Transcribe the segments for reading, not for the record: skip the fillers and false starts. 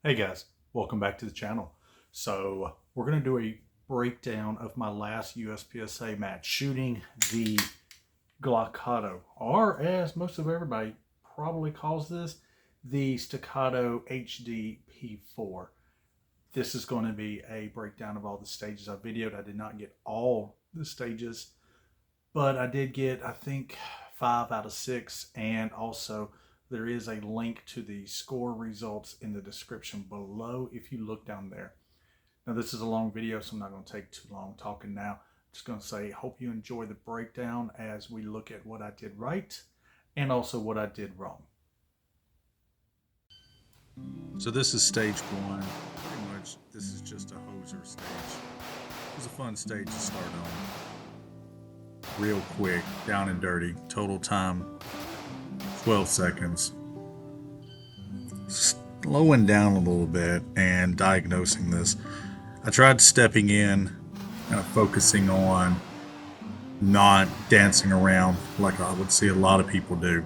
Hey guys, welcome back to the channel. So we're going to do a breakdown of my last USPSA match, shooting the Glockato, or as most of everybody probably calls this, the Staccato HD P4. This is going to be a breakdown of all the stages I videoed. I did not get all the stages, but I did get, I think, 5 out of 6, and also there is a link to the score results in the description below if you look down there. Now this is a long video, so I'm not going to take too long talking now. I'm just going to say, hope you enjoy the breakdown as we look at what I did right and also what I did wrong. So this is stage one. Pretty much this is just a hoser stage. It was a fun stage to start on. Real quick, down and dirty. Total time 12 seconds. Slowing down a little bit and diagnosing this. I tried stepping in and focusing on not dancing around like I would see a lot of people do.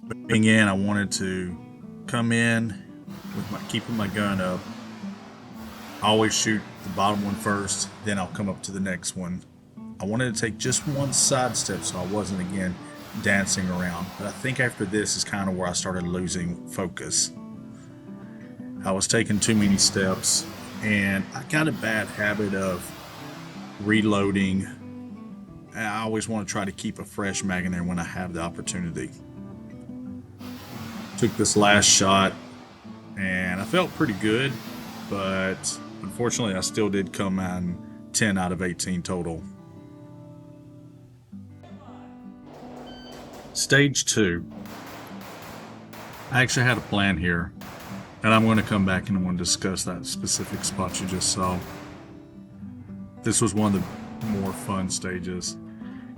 But being in, I wanted to come in with keeping my gun up. I always shoot the bottom one first, then I'll come up to the next one. I wanted to take just one side step so I wasn't again dancing around. But I think after this is kind of where I started losing focus. I was taking too many steps, and I got a bad habit of reloading. I always want to try to keep a fresh mag in there when I have the opportunity. Took this last shot and I felt pretty good, but unfortunately I still did come in 10 out of 18 total. Stage 2. I actually had a plan here, and I'm going to come back and I'm going to discuss that specific spot you just saw. This was one of the more fun stages.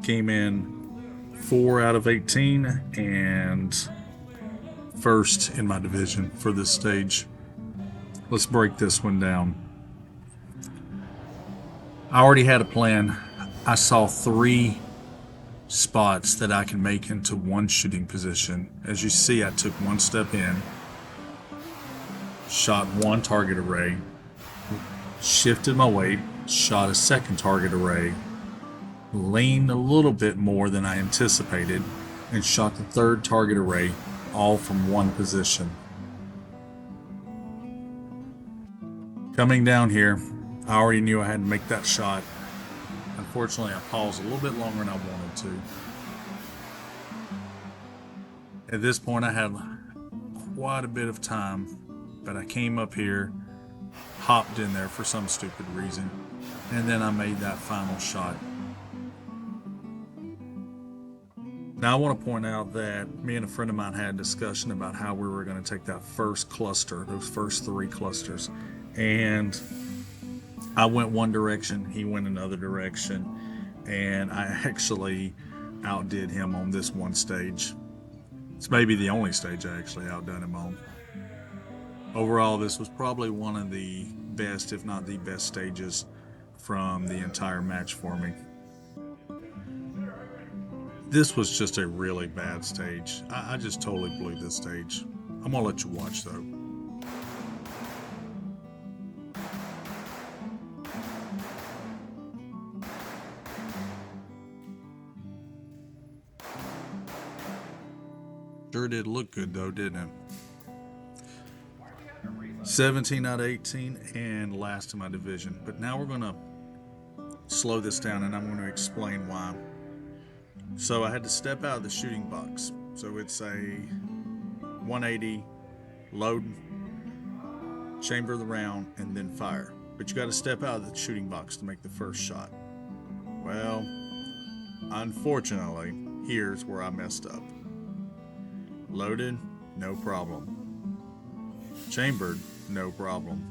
Came in 4 out of 18 and first in my division for this stage. Let's break this one down. I already had a plan. I saw 3 spots that I can make into one shooting position. As you see, I took one step in, shot one target array, shifted my weight, shot a second target array, leaned a little bit more than I anticipated, and shot the third target array, all from one position. Coming down here, I already knew I had to make that shot. Unfortunately, I paused a little bit longer than I wanted to. At this point, I had quite a bit of time, but I came up here, hopped in there for some stupid reason, and then I made that final shot. Now I want to point out that me and a friend of mine had a discussion about how we were going to take that first cluster, those first 3 clusters, and I went one direction, he went another direction, and I actually outdid him on this one stage. It's maybe the only stage I actually outdone him on. Overall, this was probably one of the best, if not the best stages from the entire match for me. This was just a really bad stage. I just totally blew this stage. I'm gonna let you watch though. Sure did look good though, didn't it? 17 out of 18 and last in my division. But now we're gonna slow this down and I'm going to explain why. So I had to step out of the shooting box. So it's a 180, load, chamber the round, and then fire. But you got to step out of the shooting box to make the first shot. Well, unfortunately, here's where I messed up. Loaded, no problem. Chambered, no problem.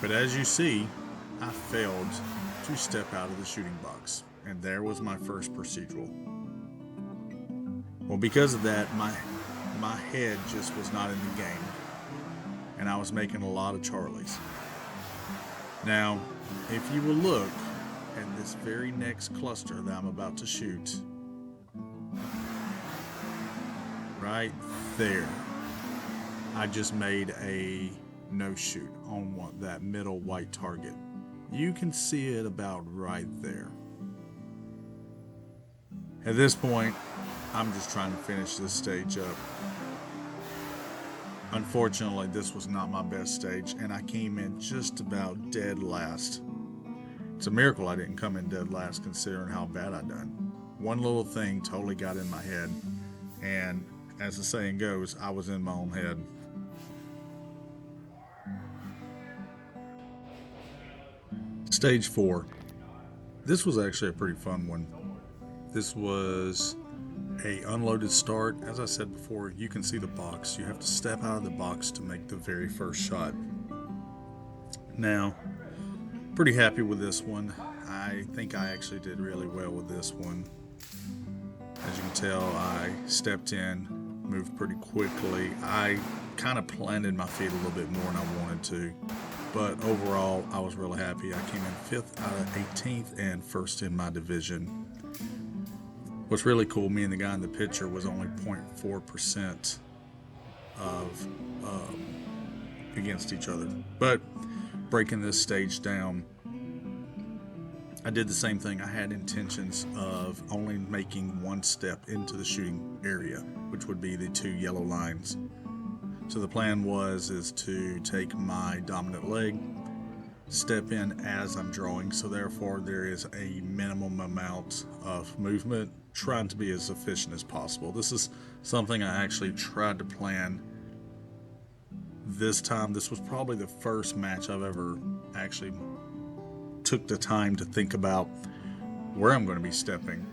But as you see, I failed to step out of the shooting box, and there was my first procedural. Well, because of that, my head just was not in the game, and I was making a lot of Charlies. Now, if you will look at this very next cluster that I'm about to shoot, right there, I just made a no shoot on that middle white target. You can see it about right there. At this point, I'm just trying to finish this stage up. Unfortunately, this was not my best stage, and I came in just about dead last. It's a miracle I didn't come in dead last considering how bad I done. One little thing totally got in my head, and as the saying goes, I was in my own head. Stage 4. This was actually a pretty fun one. This was a unloaded start. As I said before, you can see the box. You have to step out of the box to make the very first shot. Now, pretty happy with this one. I think I actually did really well with this one. As you can tell, I stepped in, moved pretty quickly. I kind of planted my feet a little bit more than I wanted to. But overall, I was really happy. I came in 5th out of 18th and 1st in my division. What's really cool, me and the guy in the picture was only 0.4% of against each other. But breaking this stage down, I did the same thing. I had intentions of only making one step into the shooting area, which would be the 2 yellow lines. So the plan is to take my dominant leg, step in as I'm drawing, so therefore there is a minimum amount of movement, trying to be as efficient as possible. This is something I actually tried to plan this time. This was probably the first match I've ever actually took the time to think about where I'm going to be stepping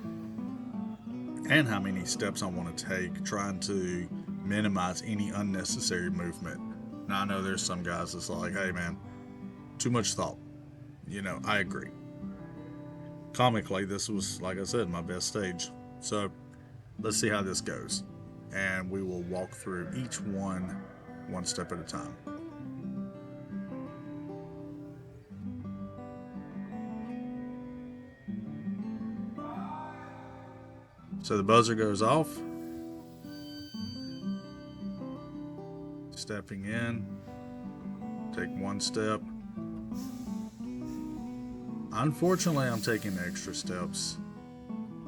and how many steps I want to take, trying to minimize any unnecessary movement. Now I know there's some guys that's like, hey man, too much thought. I agree. Comically, this was, like I said, my best stage. So let's see how this goes. And we will walk through each one step at a time. So the buzzer goes off. Stepping in, take one step. Unfortunately, I'm taking extra steps.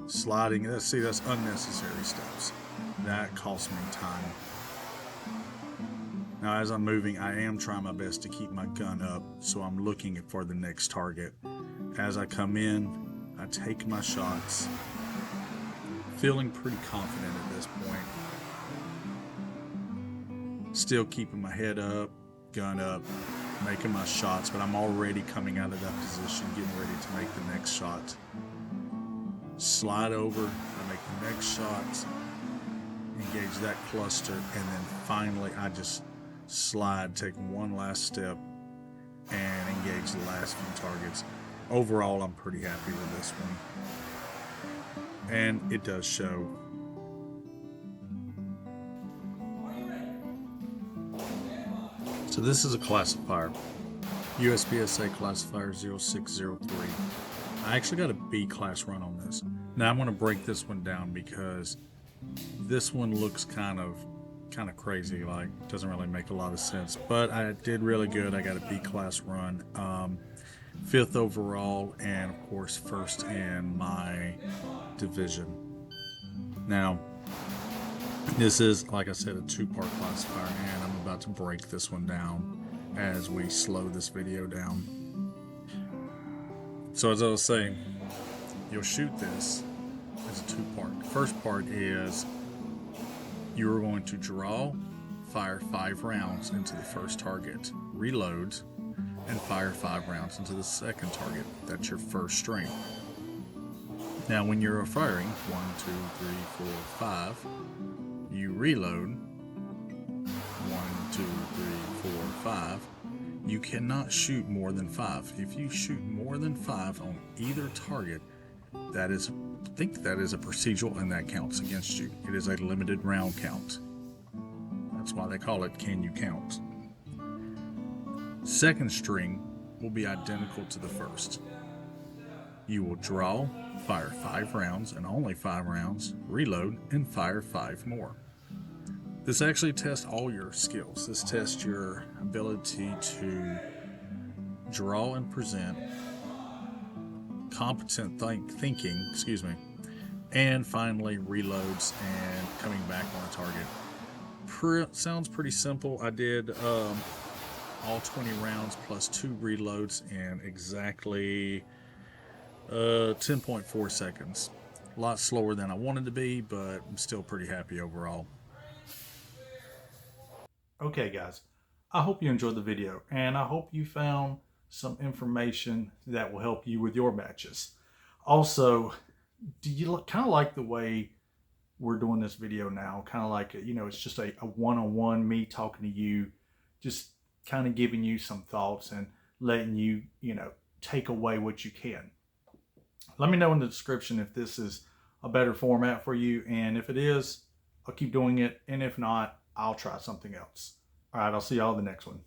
Sliding, that's unnecessary steps. That costs me time. Now, as I'm moving, I am trying my best to keep my gun up, so I'm looking for the next target. As I come in, I take my shots, feeling pretty confident at this point. Still keeping my head up, gun up, making my shots, but I'm already coming out of that position, getting ready to make the next shot. Slide over, I make the next shot, engage that cluster, and then finally I just slide, take one last step, and engage the last few targets. Overall, I'm pretty happy with this one. And it does show. So this is a classifier, USPSA classifier 0603. I actually got a B class run on this. Now I'm going to break this one down because this one looks kind of crazy, like doesn't really make a lot of sense, but I did really good. I got a B class run, 5th overall, and of course 1st in my division. Now this is, like I said, a 2-part classifier, and I'm about to break this one down as we slow this video down. So as I was saying, you'll shoot this as a 2-part. First part is you are going to draw, fire 5 rounds into the first target, reload, and fire 5 rounds into the second target. That's your first string. Now when you're firing 1, 2, 3, 4, 5, you reload 1, 2, 3, 4, 5. You cannot shoot more than 5. If you shoot more than 5 on either target, I think that is a procedural, and that counts against you. It is a limited round count. That's why they call it can you count. Second string will be identical to the first. You will draw, fire 5 rounds and only 5 rounds, reload, and fire 5 more. This actually tests all your skills. This tests your ability to draw and present, competent thinking, and finally reloads and coming back on a target. Sounds pretty simple. I did all 20 rounds plus 2 reloads in exactly 10.4 seconds. A lot slower than I wanted to be, but I'm still pretty happy overall. Okay, guys, I hope you enjoyed the video, and I hope you found some information that will help you with your matches. Also, do you kind of like the way we're doing this video now? Kind of like, it's just a one-on-one, me talking to you, just kind of giving you some thoughts and letting you, take away what you can. Let me know in the description if this is a better format for you, and if it is, I'll keep doing it, and if not, I'll try something else. All right, I'll see y'all in the next one.